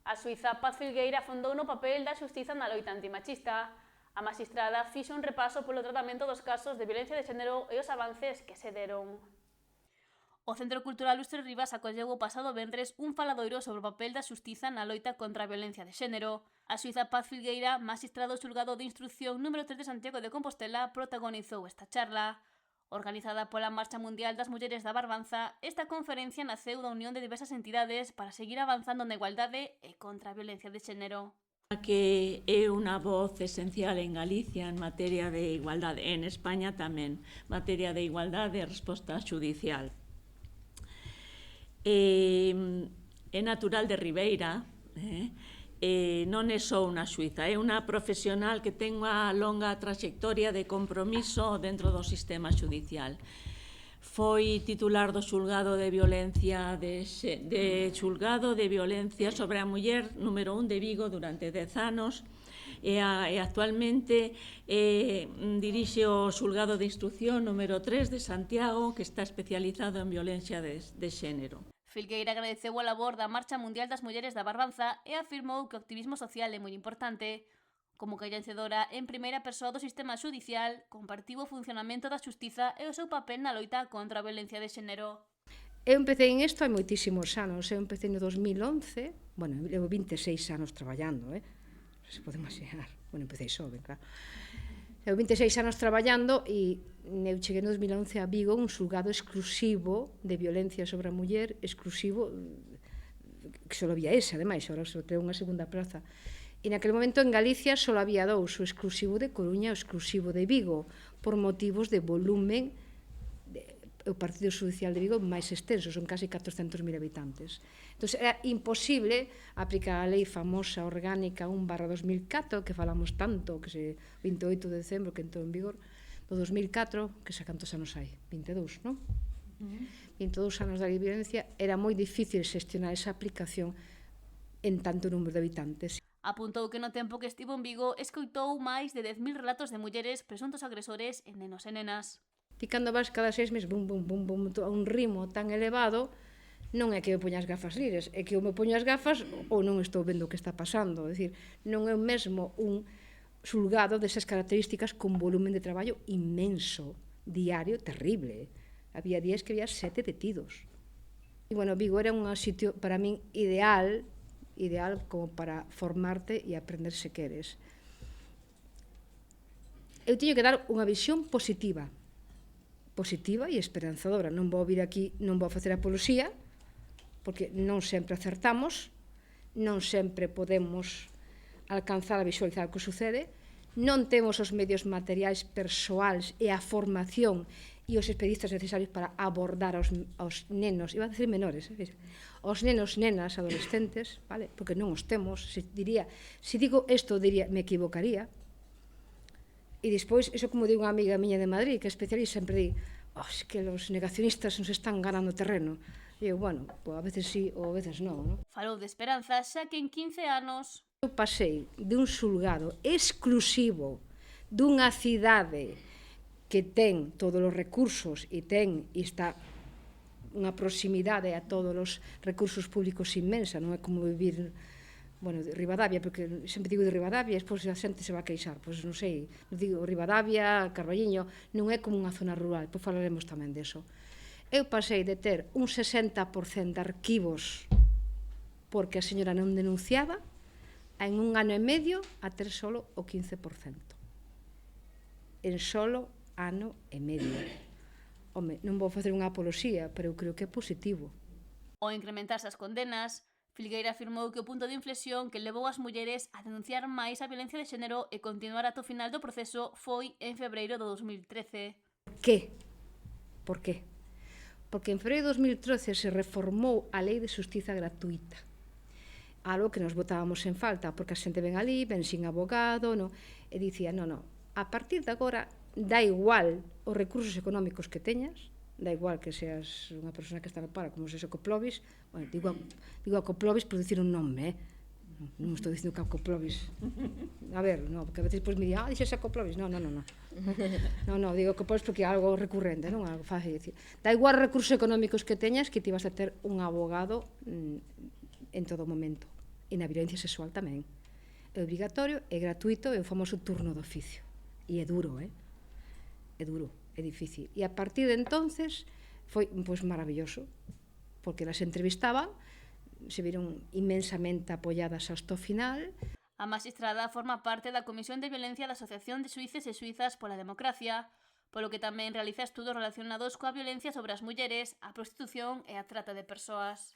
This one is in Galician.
A suiza Paz Filgueira afondou no papel da xustiza na loita antimachista. A magistrada fixo un repaso polo tratamento dos casos de violencia de xénero e os avances que se deron. O Centro Cultural Lustre Rivas acolleu o pasado venres un faladoiro sobre o papel da xustiza na loita contra a violencia de xénero. A suiza Paz Filgueira, magistrado do xulgado de instrucción número 3 de Santiago de Compostela, protagonizou esta charla. Organizada pola Marcha Mundial das Mulleres da Barbanza, esta conferencia naceu da unión de diversas entidades para seguir avanzando na igualdade e contra a violencia de xénero. Que é unha voz esencial en Galicia en materia de igualdade, en España tamén, materia de igualdade e resposta xudicial. É natural de Ribeira, non é só unha xuíza, é unha profesional que ten unha longa traxectoria de compromiso dentro do sistema xudicial. Foi titular do xulgado de violencia xulgado de violencia sobre a muller número 1 de Vigo durante 10 anos e actualmente dirixe o xulgado de instrucción número 3 de Santiago, que está especializado en violencia de xénero. Filgueira agradeceu a labor da Marcha Mundial das Mulleres da Barbanza e afirmou que o activismo social é moi importante. Como coñecedora en primeira persoa do sistema xudicial, compartiu o funcionamento da xustiza e o seu papel na loita contra a violencia de xénero. Eu empecé en isto hai moitísimos anos, eu empecé no 2011, bueno, levo 26 anos traballando, se pode imaginar, bueno, empecé xoven, claro. Levo 26 anos traballando e eu cheguei no 2011 a Vigo, un xulgado exclusivo de violencia sobre a muller, exclusivo, que só había ese, ademais, agora só creo unha segunda praza. E naquele momento en Galicia só había dous, o exclusivo de Coruña e o exclusivo de Vigo, por motivos de volumen. O Partido Judicial de Vigo máis extenso, son casi 400.000 habitantes. Entón, era imposible aplicar a lei famosa orgánica 1/2004, que falamos tanto, que se 28 de decembro que entrou en vigor, do 2004, que xa cantos anos hai? 22, non? 22 anos da violencia, era moi difícil xestionar esa aplicación en tanto número de habitantes. Apuntou que no tempo que estivo en Vigo escoitou máis de 10.000 relatos de mulleres presuntos agresores en nenos e nenas. Ti cando vas cada 6 meses, bum, bum, bum, bum, a un ritmo tan elevado, non é que eu poña as gafas libres, é que eu me poño as gafas ou non estou vendo o que está pasando. É dicir, non é o mesmo un xulgado desas características con volumen de traballo inmenso, diario, terrible. Había días que había 7 detidos. E, bueno, Vigo era un sitio, para min, ideal como para formarte e aprender se queres. Eu teño que dar unha visión positiva e esperanzadora. Non vou vir aquí, non vou facer apoloxía, porque non sempre acertamos, non sempre podemos alcanzar a visualizar o que sucede, non temos os medios materiais persoais e a formación e os expedientes necesarios para abordar aos nenos, iba a decir menores, aos nenos, nenas, adolescentes, vale? Porque non os temos. Se digo isto, me equivocaría. E despois, eso como di unha amiga miña de Madrid, que é especialista, sempre di, es que os negacionistas nos están ganando terreno. E eu, bueno, a veces sí ou a veces non. Falou de esperanza, xa que en 15 anos... Eu pasei de un xulgado exclusivo dunha cidade que ten todos os recursos e está unha proximidade a todos os recursos públicos inmensa, non é como vivir... Bueno, de Ribadavia, porque sempre digo de Ribadavia e despois a xente se va a queixar, pois non sei, digo Ribadavia, Carballiño, non é como unha zona rural, pois falaremos tamén deso. Eu pasei de ter un 60% de arquivos porque a señora non denunciaba, en un ano e medio a ter solo o 15%. En solo ano e medio. Home, non vou facer unha apoloxía, pero eu creo que é positivo. Ao incrementarse as condenas, Filgueira afirmou que o punto de inflexión que levou as mulleres a denunciar máis a violencia de xénero e continuar ata o final do proceso foi en febreiro do 2013. Por qué? Porque en febreiro de 2013 se reformou a Lei de Xustiza Gratuita. Algo que nos botábamos en falta, porque a xente ven ali, ven sin abogado, e dicía, non, a partir de agora dá igual os recursos económicos que teñas, da igual que seas unha persona que está no paro, como se o Coplovis, bueno, digo a Coplovis por dicir un nome, non estou dicindo que a Coplovis, a ver, non, porque a veces me di, dixes a Coplovis, non, digo Coplovis porque é algo recurrente, non, algo fácil de dicir. Da igual os recursos económicos que teñas que ti vas a ter un abogado en todo momento, e na violencia sexual tamén. É obrigatorio, é gratuito, é o famoso turno de oficio. E é duro, é duro, é difícil. E a partir de entonces foi pois maravilloso, porque las entrevistaban, se viron inmensamente apoyadas hasta o final. A magistrada forma parte da Comisión de Violencia da Asociación de Suíces e Suizas pola Democracia, polo que tamén realiza estudos relacionados coa violencia sobre as mulleres, a prostitución e a trata de persoas.